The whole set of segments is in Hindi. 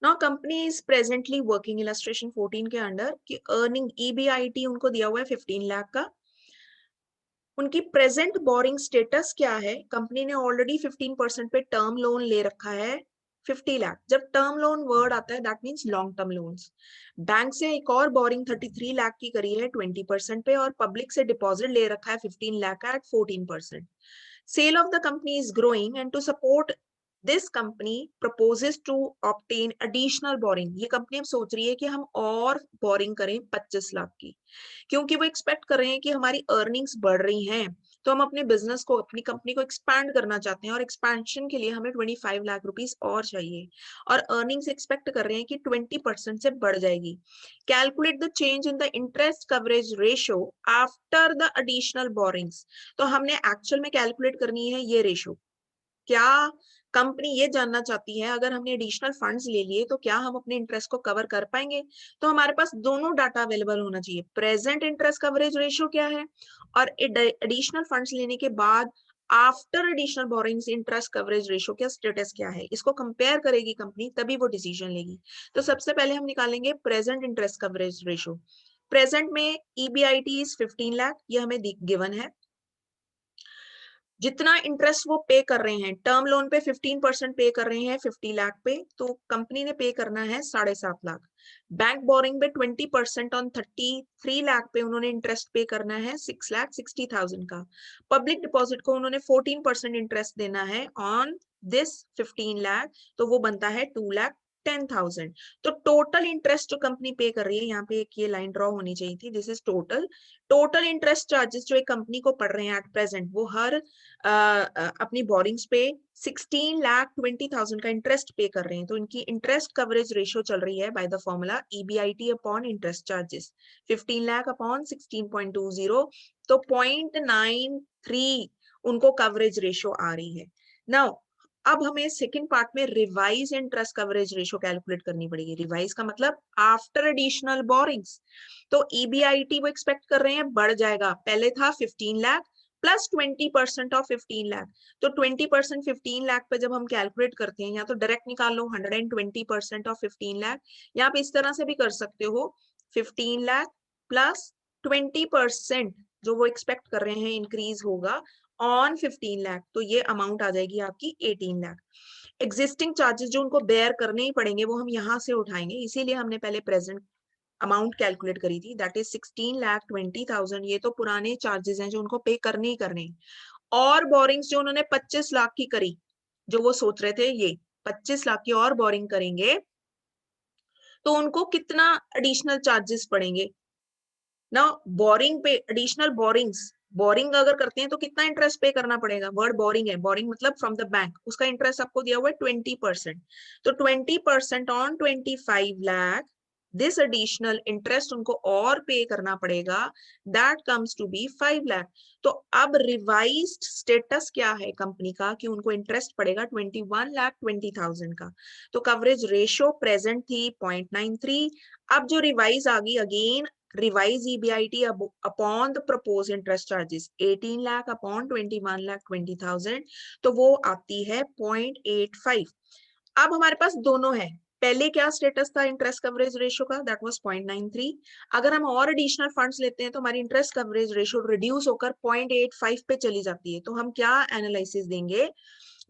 Now company is presently working illustration 14 के अंडर कि अर्निंग ईबीआईटी उनको दिया हुआ है 15 लाख का। उनकी प्रेजेंट बोरिंग स्टेटस क्या है? कंपनी ने ऑलरेडी 15% पे टर्म लोन ले रखा है 50 लाख। जब टर्म लोन वर्ड आता है that means long term loans. Bank से एक और बोरिंग 33 लाख की करी है 20% पे, और पब्लिक से डिपॉजिट ले रखा है 15 लाख का eight 14%। Sale of the company is growing and to support this company proposes to obtain additional borrowing। ये कंपनी अब सोच रही है कि हम और बोरिंग करें 25 लाख की, क्योंकि वो एक्सपेक्ट कर रहे हैं कि हमारी अर्निंग्स बढ़ रही हैं, तो हम अपने बिजनेस को, अपनी कंपनी को एक्सपैंड करना चाहते हैं, और एक्सपेंशन के लिए हमें 25 लाख रुपीस और चाहिए, और अर्निंग्स एक्सपेक्ट कर रहे हैं कि 20% से बढ़ जाएगी। Calculate the change in the interest coverage ratio after the additional borings. तो हमने एक्चुअल में कैलकुलेट करनी है ये रेशियो। क्या कंपनी ये जानना चाहती है अगर हमने एडिशनल फंड्स ले लिए तो क्या हम अपने इंटरेस्ट को कवर कर पाएंगे? तो हमारे पास दोनों डाटा अवेलेबल होना चाहिए, प्रेजेंट इंटरेस्ट कवरेज रेशियो क्या है और एडिशनल फंड्स लेने के बाद after additional borings interest coverage ratio क्या स्टेटस क्या है। इसको कंपेयर करेगी कंपनी, तभी वो डिसीजन लेगी। तो सबसे पहले हम निकालेंगे present interest coverage ratio. Present में ईबीआईटी इज 15 लाख, ये हमें गिवन है। जितना इंटरेस्ट वो पे कर रहे हैं, टर्म लोन पे 15% पे कर रहे हैं 50 लाख पे, तो कंपनी ने पे करना है 7.5 लाख। बैंक बोरिंग पे 20% ऑन 33 लाख पे उन्होंने इंटरेस्ट पे करना है 6,60,000 का। पब्लिक डिपॉजिट को उन्होंने 14% इंटरेस्ट देना है ऑन दिस 15 लाख, तो वो बनता है 2,10,000। तो टोटल इंटरेस्ट जो कंपनी पे कर रही है, यहाँ पे एक ये लाइन ड्रॉ होनी चाहिए थी, this is total interest charges जो एक कंपनी को पड़ रहे हैं एट प्रेजेंट, वो हर अपनी बोरिंग्स पे 16,20,000 का इंटरेस्ट पे कर रहे हैं। तो इनकी इंटरेस्ट कवरेज रेशियो चल रही है by the formula EBIT upon interest charges, 15 lakh upon 16.20, तो 0.93 उनको कवरेज रेशियो आ रही है। नाउ अब हमें सेकंड पार्ट में revise interest coverage ratio calculate करनी पड़ेगी। रिवाइज का मतलब आफ्टर एडिशनल बोरिंग्स। तो ईबीआईटी वो एक्सपेक्ट कर रहे हैं बढ़ जाएगा, पहले था 15 लाख प्लस 20% ऑफ 15 लाख। तो 20% 15 लाख पे जब हम कैलकुलेट करते हैं, या तो डायरेक्ट निकाल लो 120% ऑफ 15 लाख, या आप इस तरह से भी कर सकते हो 15 लाख प्लस 20% जो वो एक्सपेक्ट कर रहे हैं इंक्रीज होगा ऑन 15 लाख, तो ये अमाउंट आ जाएगी आपकी 18 लाख। एग्जिस्टिंग चार्जेस जो उनको बेयर करने ही पड़ेंगे वो हम यहाँ से उठाएंगे, इसीलिए हमने पहले प्रेजेंट अमाउंट कैलकुलेट करी थी, दैट इज 16,20,000। ये तो पुराने चार्जेस हैं जो उनको पे करने ही करने। और बोरिंग्स जो उन्होंने 25 लाख की करी, जो वो सोच रहे थे ये 25 लाख की और बोरिंग करेंगे, तो उनको कितना एडिशनल चार्जेस पड़ेंगे ना? बोरिंग पे एडिशनल बोरिंग्स, बोरिंग अगर करते हैं तो कितना इंटरेस्ट पे करना पड़ेगा? वर्ड बोरिंग है, बोरिंग मतलब फ्रॉम द बैंक, उसका इंटरेस्ट आपको दिया हुआ है 20%। तो 20% on 25 lakh, this additional interest उनको और पे करना पड़ेगा, that comes to be 5 lakh. तो अब रिवाइज्ड स्टेटस क्या है कंपनी का कि उनको इंटरेस्ट पड़ेगा 21,20,000 का। तो कवरेज रेशियो प्रेजेंट थी 0.93, अब जो रिवाइज आ गई again revise EBIT upon the propose interest charges 18 lakh upon 21,20,000, तो वो आती है 0.85। अब हमारे पास दोनों है, पहले क्या स्टेटस था इंटरेस्ट कवरेज रेशियो का, दैट वाज 0.93। अगर हम और एडिशनल फंड्स लेते हैं तो हमारी इंटरेस्ट कवरेज रेशियो रिड्यूस होकर 0.85 पे चली जाती है। तो हम क्या एनालिसिस देंगे?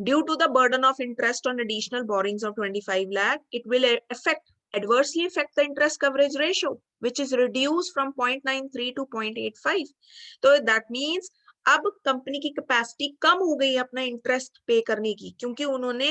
Due to the burden of interest on additional borrowings of 25 lakh, it will affect adversely affect the interest coverage ratio which is reduced from 0.93 to 0.85। तो that means अब कंपनी की कैपेसिटी कम हो गई अपना इंटरेस्ट पे करने की, क्योंकि उन्होंने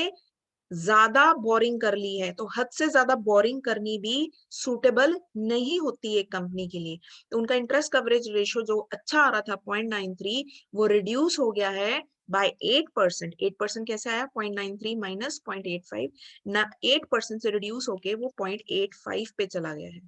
ज्यादा बोरिंग कर ली है। तो हद से ज्यादा बोरिंग करनी भी सूटेबल नहीं होती है कंपनी के लिए। तो उनका इंटरेस्ट कवरेज रेशियो जो अच्छा आ रहा था 0.93, वो रिड्यूस हो गया है बाय 8%। 8% कैसे आया? 0.93 माइनस 0.85 ना, 8% से रिड्यूस होके वो 0.85 पे चला गया है।